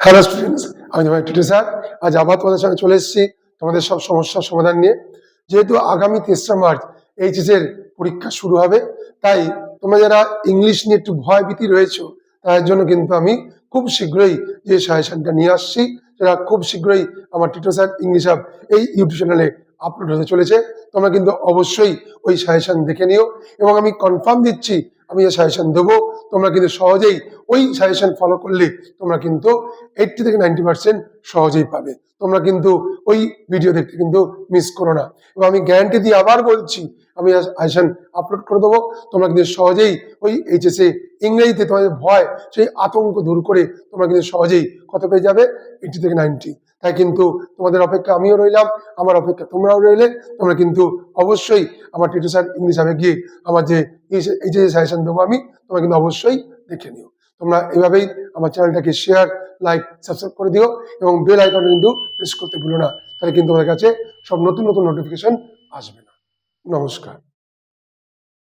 Hello students, আমি তোমার Titu sir. আজ আবার তোমাদের সঙ্গে চলে এসেছি তোমাদের সব সমস্যার সমাধান নিয়ে। যেহেতু আগামী 3রা মার্চ এইচএস এর পরীক্ষা শুরু হবে, তাই তোমরা যারা ইংলিশ নিয়ে একটু ভয় ভীতি রয়েছো, তার জন্য কিন্তু আমি খুব শীঘ্রই যে সাজেশনটা নিয়ে আসছি, সেটা খুব শীঘ্রই আমার টিটু স্যার ইংলিশ হাব এই ইউটিউব চ্যানেলে আপলোড হতে চলেছে। তোমরা কিন্তু অবশ্যই ওই সাজেশন দেখে নিও, এবং আমি কনফার্ম দিচ্ছি আমি যে সাজেশন দেবো তোমরা কিন্তু সহজেই ওই সাজেশন ফলো করলে তোমরা কিন্তু 80 থেকে 90% সহজেই পাবে। তোমরা কিন্তু ওই ভিডিও দেখতে কিন্তু মিস করো না, এবং আমি গ্যারান্টি দিয়ে আবার বলছি আমি সাজেশন আপলোড করে দেবো। তোমরা কিন্তু সহজেই ওই এইচএসএ ইংরেজিতে তোমাদের ভয় সেই আতঙ্ক দূর করে তোমরা কিন্তু সহজেই কত পেয়ে যাবে, 80 থেকে 90। তাই কিন্তু তোমাদের অপেক্ষা আমিও রইলাম, আমার অপেক্ষা তোমরাও রইলে। তোমরা কিন্তু অবশ্যই আমার টিটু স্যার ইংলিশ হাবে গিয়ে আমার যে এই যে সাজেশন দেবো আমি, তোমরা কিন্তু অবশ্যই দেখে নিও। তোমরা এভাবেই আমার চ্যানেলটাকে শেয়ার, লাইক, সাবস্ক্রাইব করে দিও, এবং বেল আইকন কিন্তু প্রেস করতে ভুলো না। তাহলে কিন্তু তোমাদের কাছে সব নতুন নতুন নোটিফিকেশন আসবে না। নমস্কার।